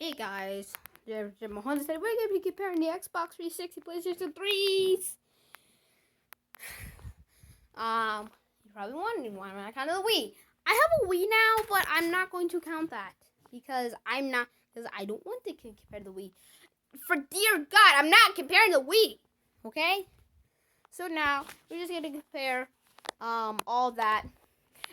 Hey guys, Jim Mahoney said we're going to be comparing the Xbox 360, PlayStation 3s. You're probably wondering why am I counting the Wii? I have a Wii now, but I'm not going to count that because I don't want to compare the Wii. For dear God, I'm not comparing the Wii. Okay? So now we're just going to compare all that.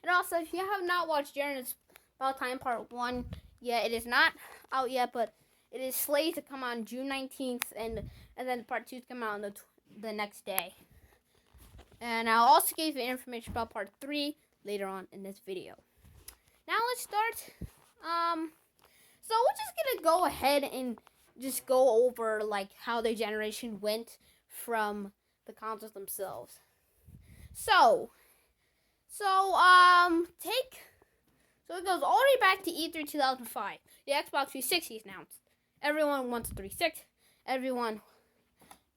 And also, if you have not watched Jaren's About Time Part 1, it is not out yet, but it is slated to come out on June 19th, and then Part 2 to come out on the next day. And I'll also give you information about Part 3 later on in this video. Now let's start. So we're just going to go ahead and just go over like how the generation went from the consoles themselves. So it goes all the way back to E3 2005. The Xbox 360 is announced. Everyone wants a 360. Everyone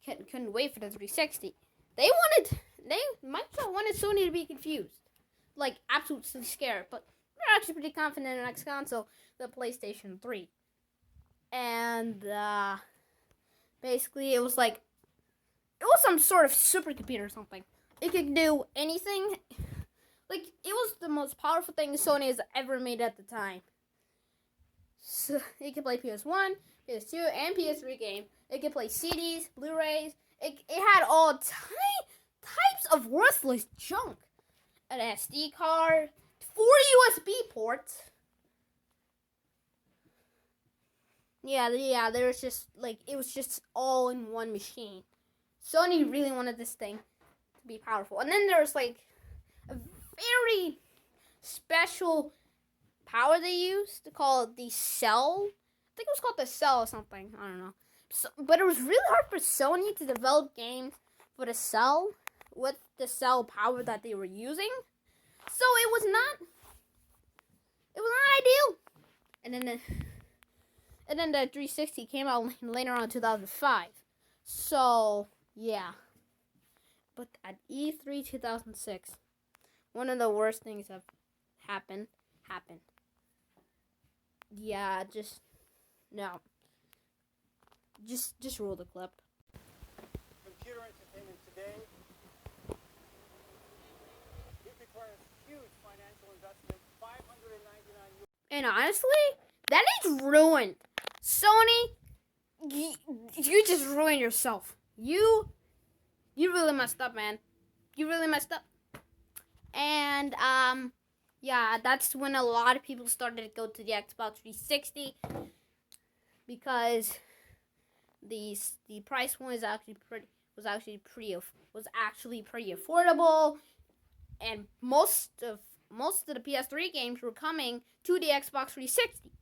couldn't wait for the 360. Microsoft wanted Sony to be confused, like absolutely scared. But they're actually pretty confident in the next console, the PlayStation 3. And basically, it was some sort of supercomputer or something. It could do anything. Like, it was the most powerful thing Sony has ever made at the time. So, it could play PS1, PS2, and PS3 games. It could play CDs, Blu-rays. It had all types of worthless junk. An SD card, 4 USB ports. Yeah, there was just, it was just all in one machine. Sony really wanted this thing to be powerful. And then there was, a very special power they used to call it the cell. I think it was called the cell or something. I don't know. But it was really hard for Sony to develop games for the cell with the cell power that they were using. So it was not ideal. And then the 360 came out later on in 2005. So, yeah. But at E3 2006, one of the worst things that happened. Yeah, just roll the clip. Computer entertainment today, it requires huge financial investment, $599. And honestly, that is ruined. Sony, you just ruined yourself. You really messed up, man. You really messed up. And, that's when a lot of people started to go to the Xbox 360 because the price point was actually pretty affordable, and most of the PS3 games were coming to the Xbox 360.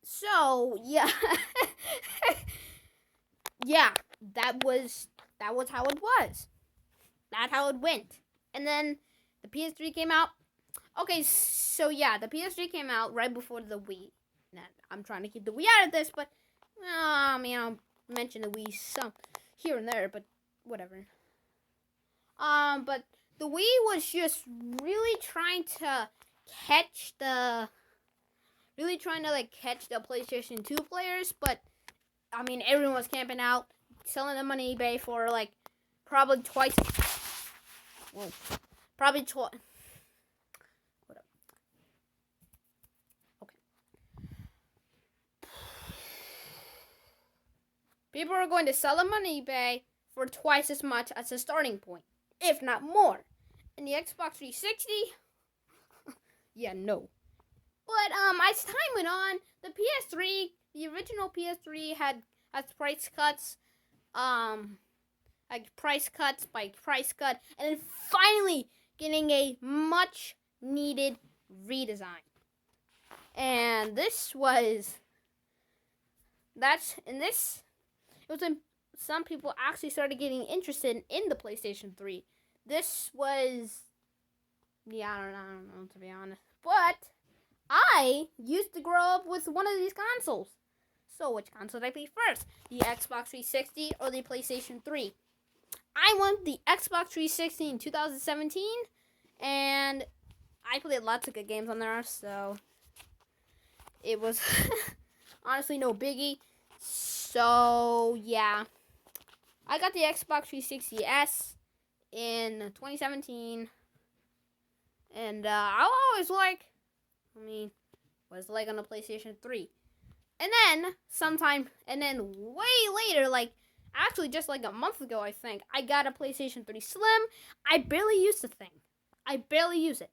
So that was how it was. That's how it went. And then the PS3 came out. Okay, so the PS3 came out right before the Wii. Now, I'm trying to keep the Wii out of this, but I'll mention the Wii some here and there, but whatever. But the Wii was just really trying to catch the PlayStation 2 players, but everyone was camping out, selling them on eBay for probably twice. Whoa. Probably twice. Okay. People are going to sell them on eBay for twice as much as the starting point, if not more. And the Xbox 360, no. But as time went on, the PS3, the original PS3 had price cuts, price cuts by price cut, and then finally getting a much needed redesign. And it was when some people actually started getting interested in the PlayStation 3. This was, I don't know, to be honest. But I used to grow up with one of these consoles. So which console did I play first? The Xbox 360 or the PlayStation 3? I won the Xbox 360 in 2017, and I played lots of good games on there, so it was honestly, no biggie. So yeah, I got the Xbox 360S in 2017, and I always like. I mean, what it's like on the PlayStation 3. And then way later, like actually just like a month ago, I think, I got a PlayStation 3 Slim. I barely use the thing. I barely use it.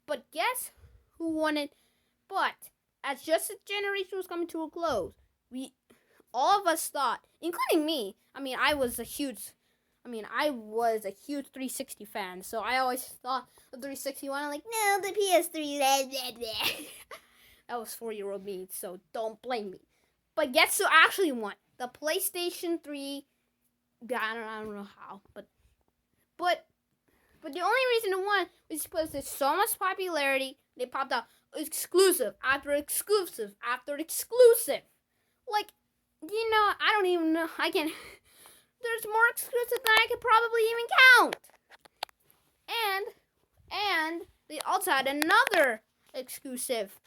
But guess who won it? But as just the generation was coming to a close, all of us thought, including me. I was a huge 360 fan, so I always thought the 360 one. I'm like, no, the PS3. Blah, blah, blah. That was 4-year-old me, so don't blame me. But guess who actually won? The PlayStation 3. I don't know how, but the only reason it won was because there's so much popularity. They popped out exclusive after exclusive after exclusive. Like, I don't even know. I can. There's more exclusive than I could probably even count. And they also had another exclusive,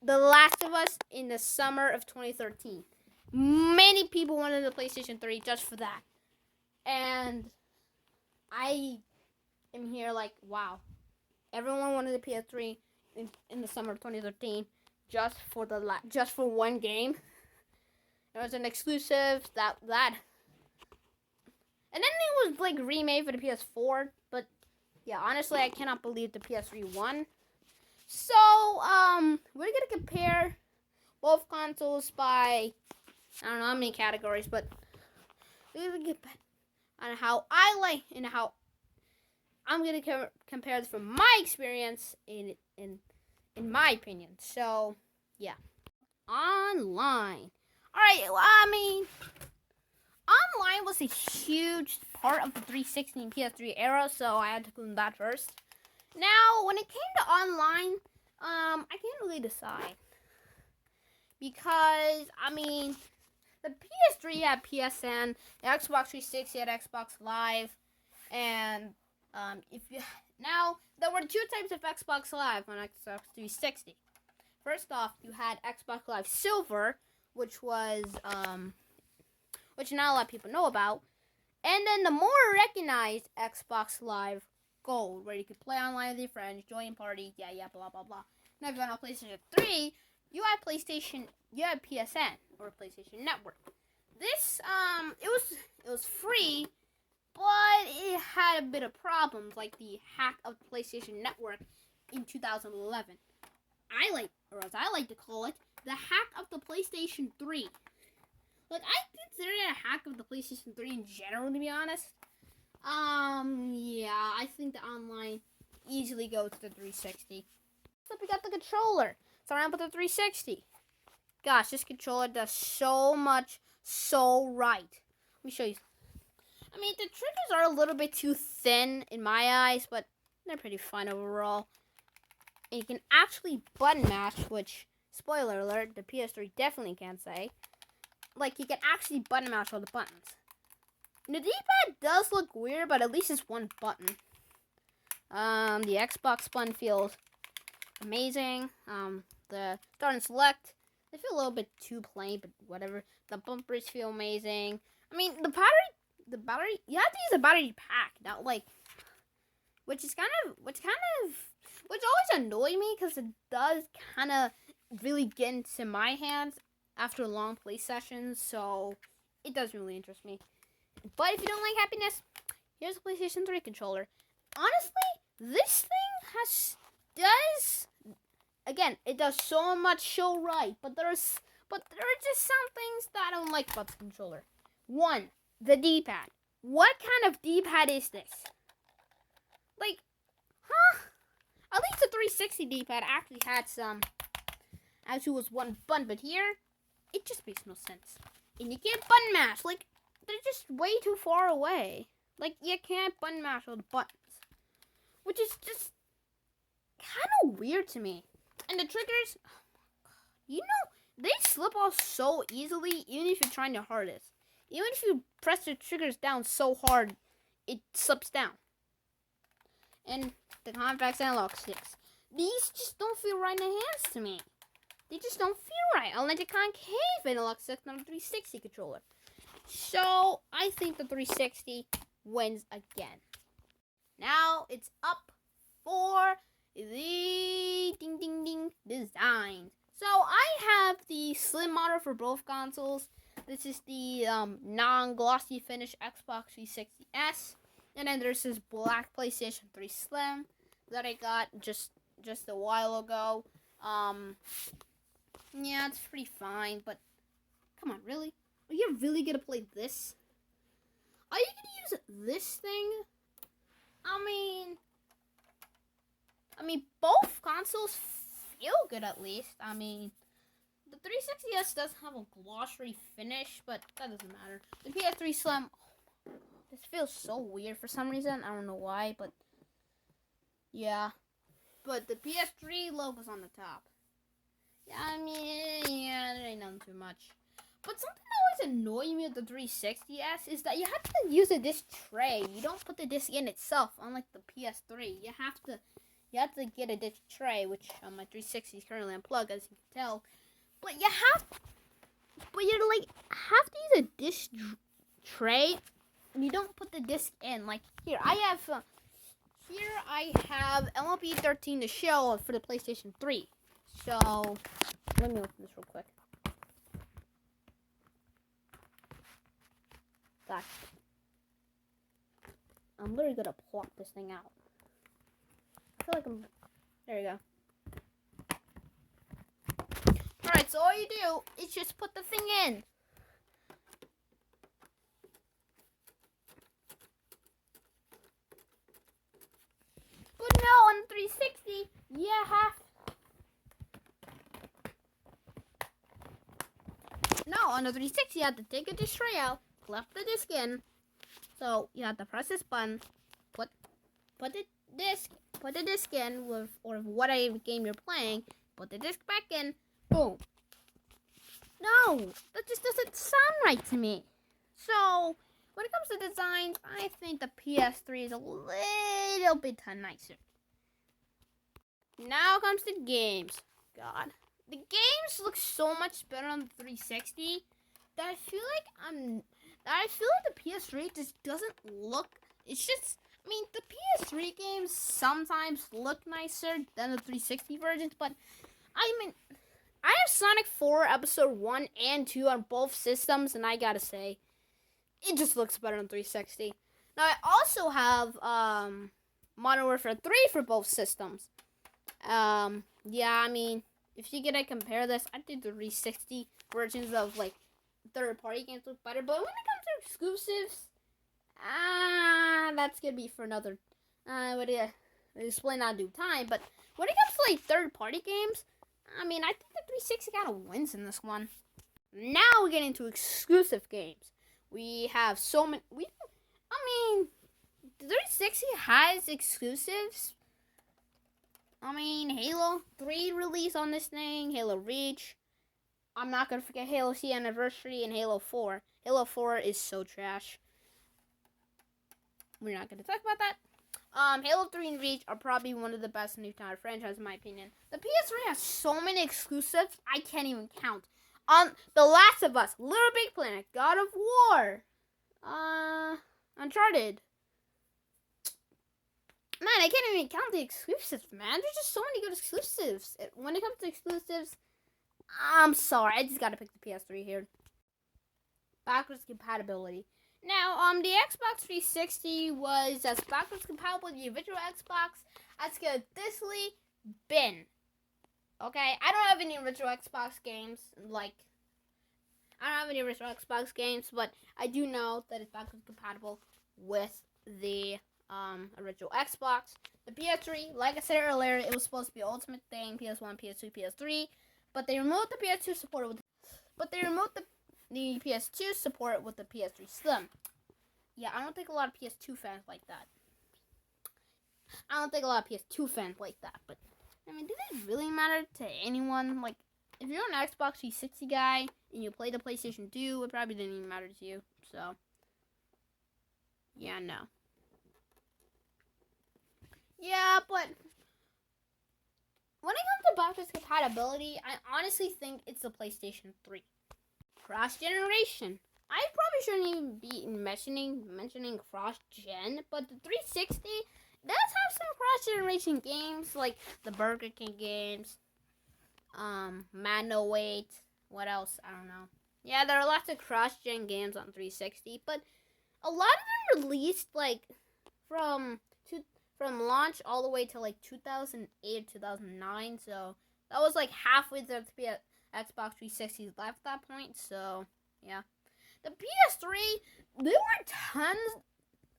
The Last of Us, in the summer of 2013. Many people wanted the PlayStation 3 just for that. And I am here like, wow. Everyone wanted the PS3 in the summer of 2013 just for one game. It was an exclusive that and then it was like remade for the PS4, but yeah, honestly, I cannot believe the PS3 won. So, we're gonna compare both consoles by, I don't know how many categories, but we're gonna get on how I like and how I'm gonna compare this from my experience in my opinion. So, yeah, online. All right, well, I mean, online was a huge part of the 360 and PS3 era, so I had to include that first. Now, when it came to online, I can't really decide. Because, I mean, the PS3 had PSN, the Xbox 360 had Xbox Live, and, now, there were two types of Xbox Live on Xbox 360. First off, you had Xbox Live Silver, which was, which not a lot of people know about. And then the more recognized Xbox Live Gold, where you could play online with your friends, join parties, blah, blah, blah. Now, if you're on PlayStation 3, you had PSN, or PlayStation Network. This, it was free, but it had a bit of problems, like the hack of the PlayStation Network in 2011. I like to call it the hack of the PlayStation 3. Like, I consider it a hack of the PlayStation 3 in general, to be honest. Yeah, I think the online easily goes to the 360. So we got the controller. It's around with the 360. Gosh, this controller does so much, so right. Let me show you. I mean, the triggers are a little bit too thin in my eyes, but they're pretty fun overall. And you can actually button mash, which, spoiler alert, the PS3 definitely can't say. Like, you can actually button mash all the buttons. And the D-pad does look weird, but at least it's one button. The Xbox button feels amazing. The start and select, they feel a little bit too plain, but whatever. The bumpers feel amazing. I mean, the battery, you have to use a battery pack, not like, which always annoy me, because it does kind of really get into my hands after long play sessions, so it doesn't really interest me. But if you don't like happiness, here's a PlayStation 3 controller. Honestly, this thing it does so much so right, but there are just some things that I don't like about the controller. One, the D-pad. What kind of D-pad is this? Like, huh? At least the 360 D-pad actually was one button, but here, it just makes no sense. And you can't button mash. Like, they're just way too far away. Like, you can't button mash all the buttons. Which is just kind of weird to me. And the triggers, they slip off so easily, even if you're trying your hardest. Even if you press the triggers down so hard, it slips down. And the convex analog sticks. These just don't feel right in the hands to me. They just don't feel right. Unlike the concave analog stick on the 360 controller. So I think the 360 wins again. Now it's up for the ding ding ding design. So I have the slim model for both consoles. This is the non-glossy finish Xbox 360S, and then there's this black PlayStation 3 Slim that I got just a while ago. Yeah, it's pretty fine, but come on, really? Are you really gonna play this? Are you gonna use this thing? I mean, both consoles feel good at least. I mean, the 360S does have a glossy finish, but that doesn't matter. The PS3 Slim, this feels so weird for some reason. I don't know why, but yeah. But the PS3 logo's on the top. Yeah, I mean, yeah, there ain't nothing too much. But something that always annoyed me with the 360S is that you have to use a disc tray. You don't put the disc in itself, unlike the PS3. You have to get a disc tray, which on my 360 is currently unplugged, as you can tell. But you have to use a disc tray, and you don't put the disc in. Like here, I have MLB 13 to show for the PlayStation 3. So let me open this real quick. Gosh, I'm literally gonna plop this thing out. I feel like there you go. Alright, so all you do is just put the thing in. But no, on 360, you have... No, on the 360, you have to take a disc tray out, flip the disc in. So you have to press this button, put the disc in with whatever game you're playing, put the disc back in, boom. No, that just doesn't sound right to me. So when it comes to designs, I think the PS3 is a little bit nicer. Now comes the games. God, the games look so much better on the 360 that I feel like the PS3 just doesn't look. It's just, I mean, the PS3 games sometimes look nicer than the 360 versions, but I mean, I have Sonic 4 Episode 1 and 2 on both systems, and I gotta say, it just looks better on 360. Now, I also have Modern Warfare 3 for both systems. Yeah, I mean, if you're gonna compare this, I think the 360 versions of, like, third-party games look better, but when it comes to exclusives, that's gonna be for another, explain not due time, but when it comes to, like, third-party games, I mean, I think the 360 kind of wins in this one. Now we get into exclusive games. We have so many, the 360 has exclusives. I mean, Halo 3 release on this thing, Halo Reach. I'm not going to forget Halo C Anniversary and Halo 4. Halo 4 is so trash. We're not going to talk about that. Halo 3 and Reach are probably one of the best in the entire franchise, in my opinion. The PS3 has so many exclusives, I can't even count. The Last of Us, Little Big Planet, God of War, Uncharted. Man, I can't even count the exclusives, man. There's just so many good exclusives. When it comes to exclusives, I'm sorry, I just gotta pick the PS3 here. Backwards compatibility. Now, the Xbox 360 was as backwards compatible with the original Xbox as could disly been. Okay, I don't have any original Xbox games, but I do know that it's backwards compatible with the original Xbox. The PS3, like I said earlier, it was supposed to be the ultimate thing, PS1, PS2, PS3, but they removed the PS2 support with the PS2 support with the PS3 Slim. Yeah, I don't think a lot of PS2 fans like that. But I mean, did it really matter to anyone? Like, if you're an Xbox 360 guy and you play the PlayStation 2, it probably didn't even matter to you. So, yeah, no. Yeah, but when it comes to backwards compatibility, I honestly think it's the PlayStation 3. Cross generation. I probably shouldn't even be mentioning cross gen, but the 360 does have some cross generation games like the Burger King games, Man No Wait. What else? I don't know. Yeah, there are lots of cross gen games on 360, but a lot of them released like from launch all the way to like 2008 2009. So that was like halfway through the Xbox 360's life at that point. So yeah, the PS3, there were tons.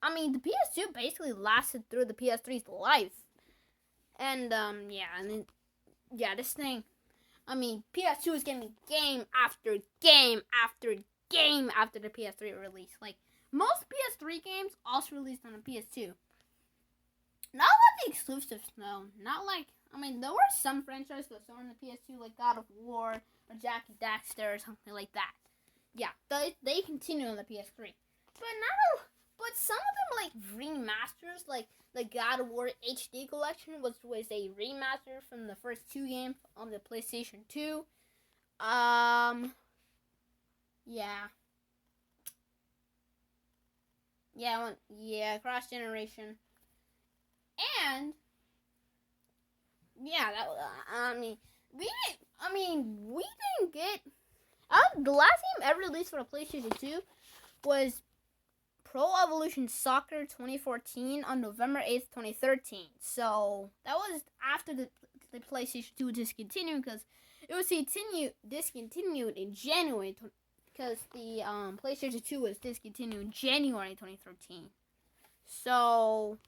I mean, the PS2 basically lasted through the PS3's life, and this thing. I mean, PS2 is getting game after game after game after the PS3 release. Like most PS3 games also released on the PS2. Not like the exclusives, no. Not like, I mean, there were some franchises that were on the PS2, like God of War or Jack and Daxter or something like that. Yeah, they continue on the PS3. But some of them, like, remasters, like the God of War HD collection, was a remaster from the first two games on the PlayStation 2. Cross-generation. And yeah, we didn't get the last game ever released for the PlayStation 2 was Pro Evolution Soccer 2014 on November 8th, 2013. So that was after the PlayStation 2 discontinued, because it was discontinued in January, because the PlayStation 2 was discontinued in January 2013. So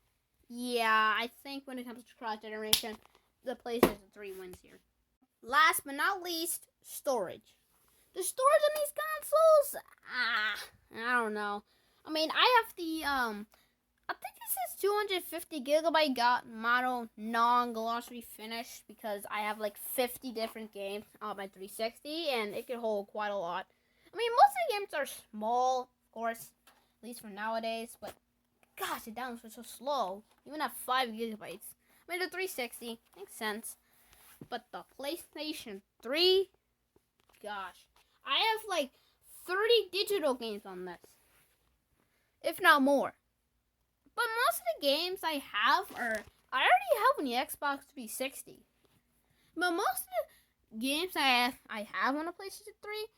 yeah, I think when it comes to cross-generation, the PlayStation 3 wins here. Last but not least, storage. The storage on these consoles, I don't know. I mean, I have the, I think this is 250 gigabyte model non-glossary finish, because I have like 50 different games on my 360, and it can hold quite a lot. I mean, most of the games are small, of course, at least for nowadays, but gosh, it downloads so slow. Even at 5 gigabytes. I mean, the 360 makes sense, but the PlayStation 3, gosh, I have like 30 digital games on this, if not more. But most of the games I already have on the Xbox 360. But most of the games I have on the PlayStation 3,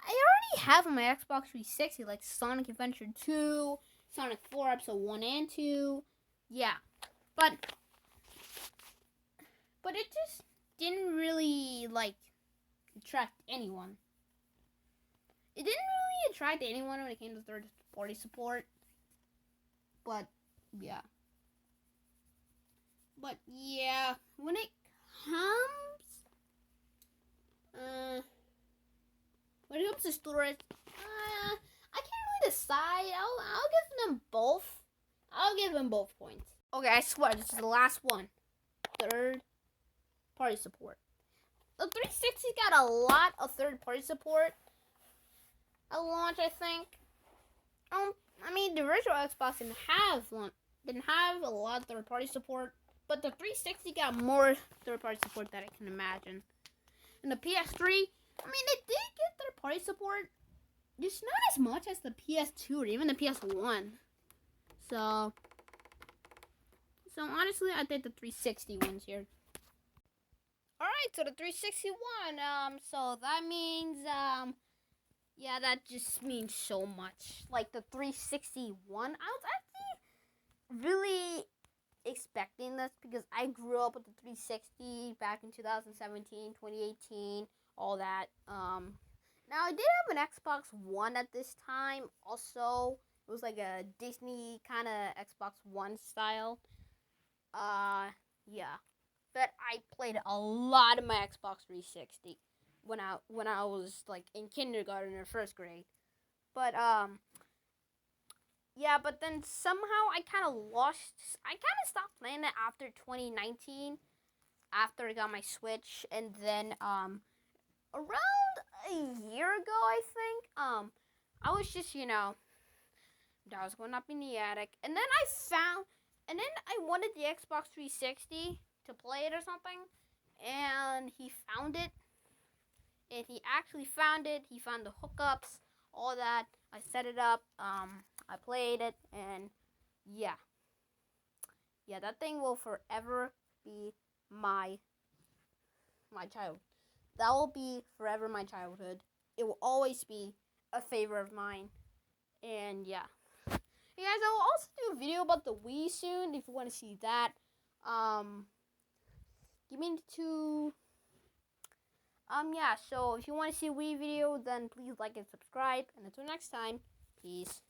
I already have on my Xbox 360, like Sonic Adventure 2, Sonic 4 Episode 1 and 2. Yeah. But it just didn't really, like, attract anyone. It didn't really attract anyone when it came to third-party support. But, yeah. When it comes to storage, I can't really decide. I'll give them both. I'll give them both points. Okay, I swear, this is the last one. Third-party support. The 360 got a lot of third-party support at launch, I think. I mean, the original Xbox didn't have a lot of third-party support, but the 360 got more third-party support than I can imagine. And the PS3, I mean, they did get third-party support, just not as much as the PS2 or even the PS1. So honestly, I think the 360 wins here. Alright, so the 361, so that means, that just means so much. Like, the 361, I was actually really expecting this, because I grew up with the 360 back in 2017, 2018, all that. Now, I did have an Xbox One at this time, also. It was like a Disney kind of Xbox One style. But I played a lot of my Xbox 360 when I was like in kindergarten or first grade. But but then somehow I kind of stopped playing it after 2019, after I got my Switch, and then around a year ago, I think, I was just, I was going up in the attic, and then I wanted the Xbox 360, to play it or something, and he found it. And he actually found it. He found the hookups, all that. I set it up. I played it, and yeah, that thing will forever be my child. That will be forever my childhood. It will always be a favorite of mine. And yeah. Hey guys, I will also do a video about the Wii soon if you want to see that. Give me to yeah, so if you want to see a Wii video, then please like and subscribe. And until next time, peace.